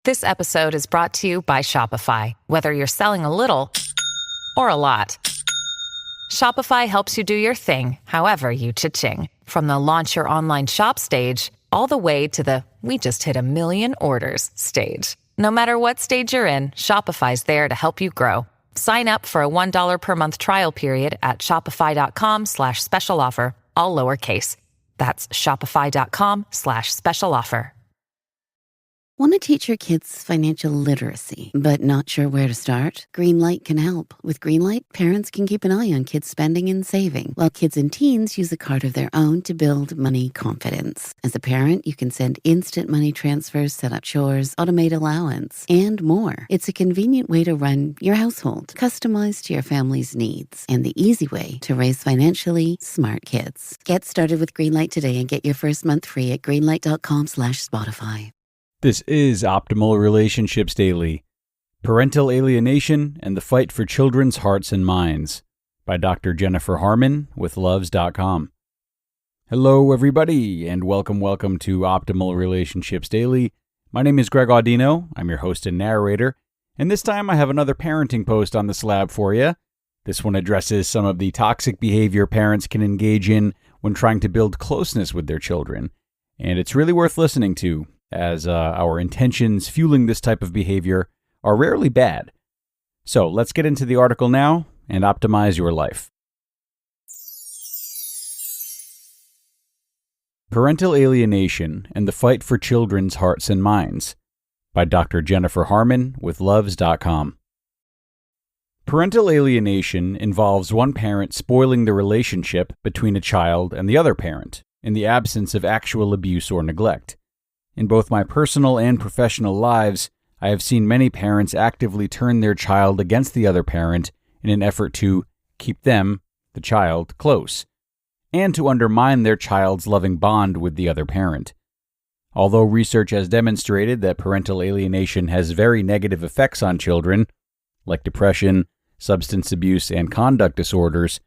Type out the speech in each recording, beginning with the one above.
This episode is brought to you by Shopify. Whether you're selling a little or a lot, Shopify helps you do your thing, however you cha-ching. From the launch your online shop stage, all the way to the we just hit 1 million orders stage. No matter what stage you're in, Shopify's there to help you grow. Sign up for a $1 per month trial period at shopify.com/special offer, all lowercase. That's shopify.com/special offer. Want to teach your kids financial literacy, but not sure where to start? Greenlight can help. With Greenlight, parents can keep an eye on kids' spending and saving, while kids and teens use a card of their own to build money confidence. As a parent, you can send instant money transfers, set up chores, automate allowance, and more. It's a convenient way to run your household, customized to your family's needs, and the easy way to raise financially smart kids. Get started with Greenlight today and get your first month free at greenlight.com/Spotify. This is Optimal Relationships Daily, Parental Alienation and the Fight for Children's Hearts and Minds by Dr. Jennifer Harman with loves.com. Hello, everybody, and welcome to Optimal Relationships Daily. My name is Greg Audino. I'm your host and narrator, and this time I have another parenting post on the slab for you. This one addresses some of the toxic behavior parents can engage in when trying to build closeness with their children, and it's really worth listening to, as our intentions fueling this type of behavior are rarely bad. So let's get into the article now and optimize your life. Parental Alienation and the Fight for Children's Hearts and Minds by Dr. Jennifer Harman with loves.com. Parental alienation involves one parent spoiling the relationship between a child and the other parent in the absence of actual abuse or neglect. In both my personal and professional lives, I have seen many parents actively turn their child against the other parent in an effort to keep them, the child, close, and to undermine their child's loving bond with the other parent. Although research has demonstrated that parental alienation has very negative effects on children, like depression, substance abuse, and conduct disorders,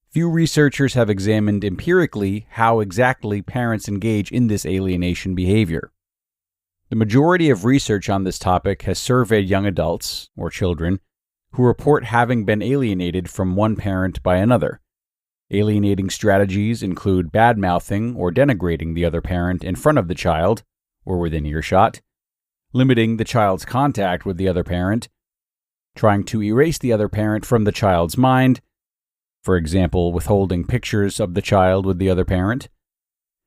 few researchers have examined empirically how exactly parents engage in this alienation behavior. The majority of research on this topic has surveyed young adults, or children, who report having been alienated from one parent by another. Alienating strategies include bad-mouthing or denigrating the other parent in front of the child, or within earshot, limiting the child's contact with the other parent, trying to erase the other parent from the child's mind, for example, withholding pictures of the child with the other parent,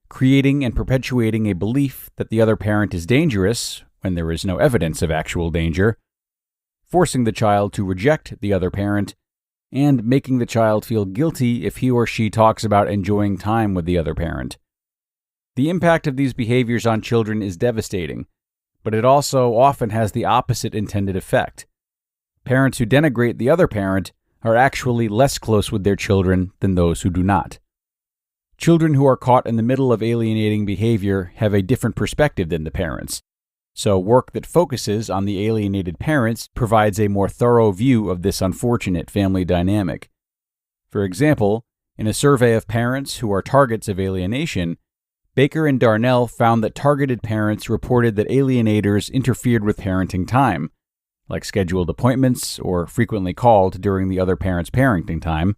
creating and perpetuating a belief that the other parent is dangerous when there is no evidence of actual danger, forcing the child to reject the other parent, and making the child feel guilty if he or she talks about enjoying time with the other parent. The impact of these behaviors on children is devastating, but it also often has the opposite intended effect. Parents who denigrate the other parent are actually less close with their children than those who do not. Children who are caught in the middle of alienating behavior have a different perspective than the parents, so work that focuses on the alienated parents provides a more thorough view of this unfortunate family dynamic. For example, in a survey of parents who are targets of alienation, Baker and Darnell found that targeted parents reported that alienators interfered with parenting time, like scheduled appointments or frequently called during the other parent's parenting time,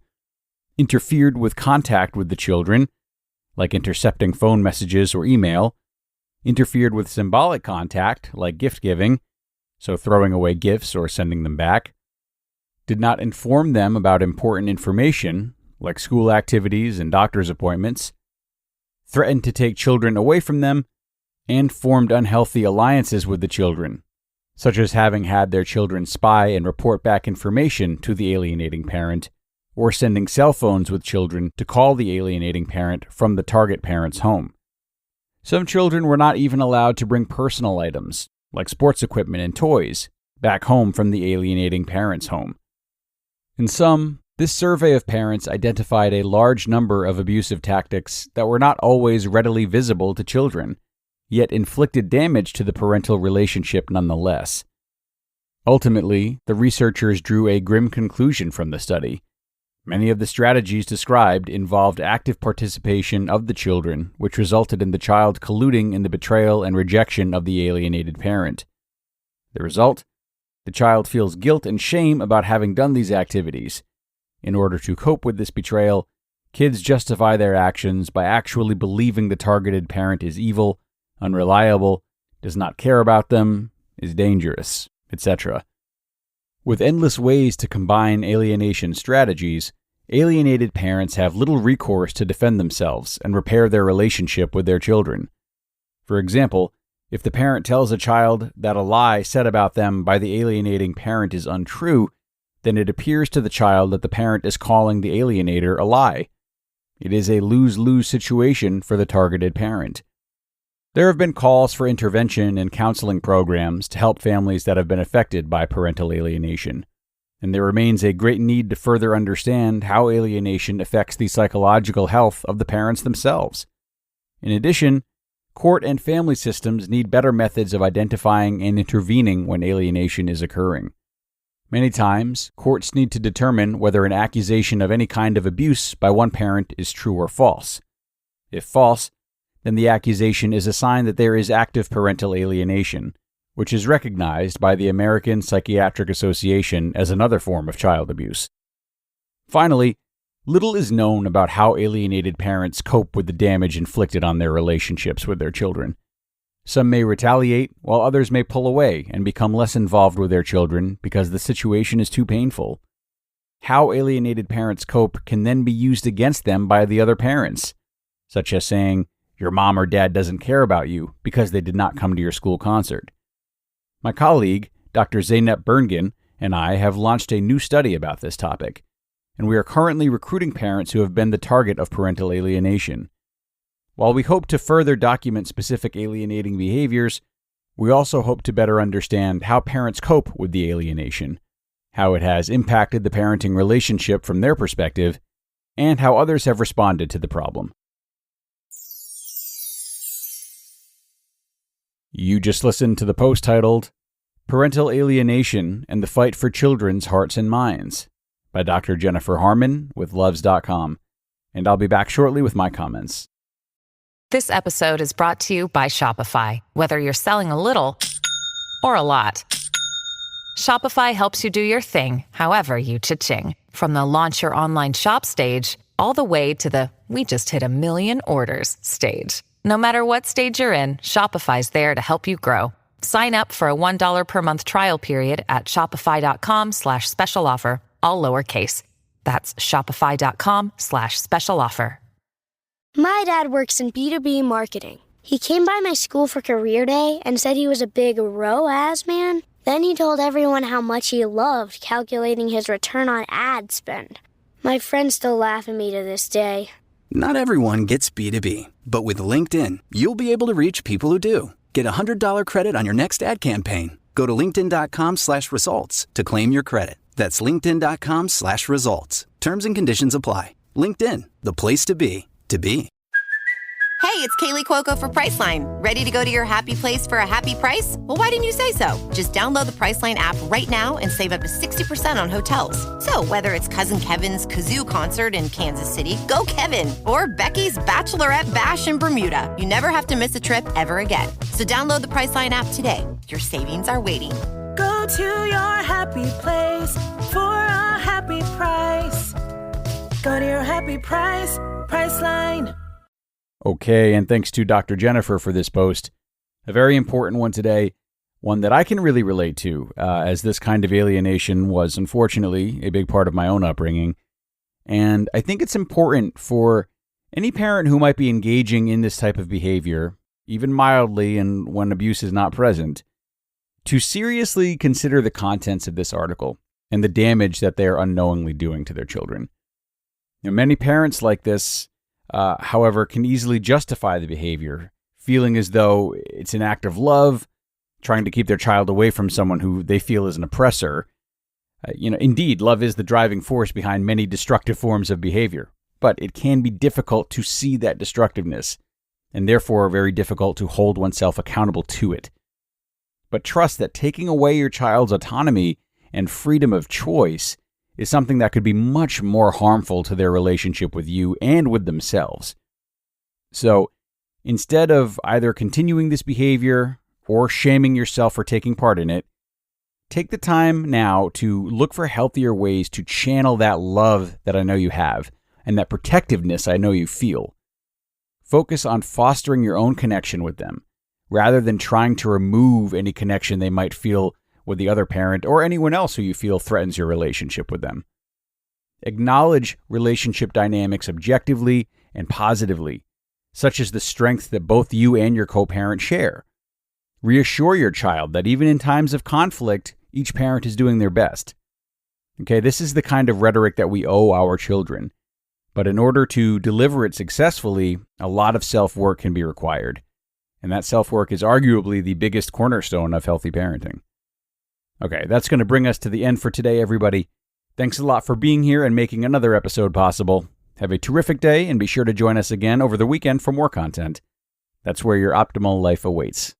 interfered with contact with the children, like intercepting phone messages or email, interfered with symbolic contact, like gift giving, so throwing away gifts or sending them back, did not inform them about important information, like school activities and doctor's appointments, threatened to take children away from them, and formed unhealthy alliances with the children, such as having had their children spy and report back information to the alienating parent, or sending cell phones with children to call the alienating parent from the target parent's home. Some children were not even allowed to bring personal items, like sports equipment and toys, back home from the alienating parent's home. In sum, this survey of parents identified a large number of abusive tactics that were not always readily visible to children, yet inflicted damage to the parental relationship nonetheless. Ultimately, the researchers drew a grim conclusion from the study. Many of the strategies described involved active participation of the children, which resulted in the child colluding in the betrayal and rejection of the alienated parent. The result? The child feels guilt and shame about having done these activities. In order to cope with this betrayal, kids justify their actions by actually believing the targeted parent is evil, unreliable, does not care about them, is dangerous, etc. With endless ways to combine alienation strategies, alienated parents have little recourse to defend themselves and repair their relationship with their children. For example, if the parent tells a child that a lie said about them by the alienating parent is untrue, then it appears to the child that the parent is calling the alienator a lie. It is a lose-lose situation for the targeted parent. There have been calls for intervention and counseling programs to help families that have been affected by parental alienation, and there remains a great need to further understand how alienation affects the psychological health of the parents themselves. In addition, court and family systems need better methods of identifying and intervening when alienation is occurring. Many times, courts need to determine whether an accusation of any kind of abuse by one parent is true or false. If false, then the accusation is a sign that there is active parental alienation, which is recognized by the American Psychiatric Association as another form of child abuse. Finally, little is known about how alienated parents cope with the damage inflicted on their relationships with their children. Some may retaliate, while others may pull away and become less involved with their children because the situation is too painful. How alienated parents cope can then be used against them by the other parents, such as saying, "Your mom or dad doesn't care about you because they did not come to your school concert." My colleague, Dr. Zeynep Berngen, and I have launched a new study about this topic, and we are currently recruiting parents who have been the target of parental alienation. While we hope to further document specific alienating behaviors, we also hope to better understand how parents cope with the alienation, how it has impacted the parenting relationship from their perspective, and how others have responded to the problem. You just listened to the post titled Parental Alienation and the Fight for Children's Hearts and Minds by Dr. Jennifer Harman with loves.com, and I'll be back shortly with my comments. This episode is brought to you by Shopify. Whether you're selling a little or a lot, Shopify helps you do your thing, however you cha-ching. From the launch your online shop stage, all the way to the we just hit 1 million orders stage. No matter what stage you're in, Shopify's there to help you grow. Sign up for a $1 per month trial period at shopify.com/special offer, all lowercase. That's shopify.com/special offer. My dad works in B2B marketing. He came by my school for career day and said he was a big ROAS man. Then he told everyone how much he loved calculating his return on ad spend. My friends still laugh at me to this day. Not everyone gets B2B, but with LinkedIn, you'll be able to reach people who do. Get a $100 credit on your next ad campaign. Go to linkedin.com/results to claim your credit. That's linkedin.com/results. Terms and conditions apply. LinkedIn, the place to be, to be. Hey, it's Kaylee Cuoco for Priceline. Ready to go to your happy place for a happy price? Well, why didn't you say so? Just download the Priceline app right now and save up to 60% on hotels. So whether it's Cousin Kevin's Kazoo Concert in Kansas City, go Kevin, or Becky's Bachelorette Bash in Bermuda, you never have to miss a trip ever again. So download the Priceline app today. Your savings are waiting. Go to your happy place for a happy price. Go to your happy price, Priceline. Okay, and thanks to Dr. Jennifer for this post. A very important one today, one that I can really relate to, as this kind of alienation was unfortunately a big part of my own upbringing. And I think it's important for any parent who might be engaging in this type of behavior, even mildly and when abuse is not present, to seriously consider the contents of this article and the damage that they are unknowingly doing to their children. Now, many parents like this, however, can easily justify the behavior, feeling as though it's an act of love, trying to keep their child away from someone who they feel is an oppressor. Indeed, love is the driving force behind many destructive forms of behavior, but it can be difficult to see that destructiveness, and therefore very difficult to hold oneself accountable to it. But trust that taking away your child's autonomy and freedom of choice is something that could be much more harmful to their relationship with you and with themselves. So, instead of either continuing this behavior or shaming yourself for taking part in it, take the time now to look for healthier ways to channel that love that I know you have and that protectiveness I know you feel. Focus on fostering your own connection with them, rather than trying to remove any connection they might feel with the other parent or anyone else who you feel threatens your relationship with them. Acknowledge relationship dynamics objectively and positively, such as the strength that both you and your co-parent share. Reassure your child that even in times of conflict, each parent is doing their best. Okay, this is the kind of rhetoric that we owe our children. But in order to deliver it successfully, a lot of self-work can be required. And that self-work is arguably the biggest cornerstone of healthy parenting. Okay, that's going to bring us to the end for today, everybody. Thanks a lot for being here and making another episode possible. Have a terrific day and be sure to join us again over the weekend for more content. That's where your optimal life awaits.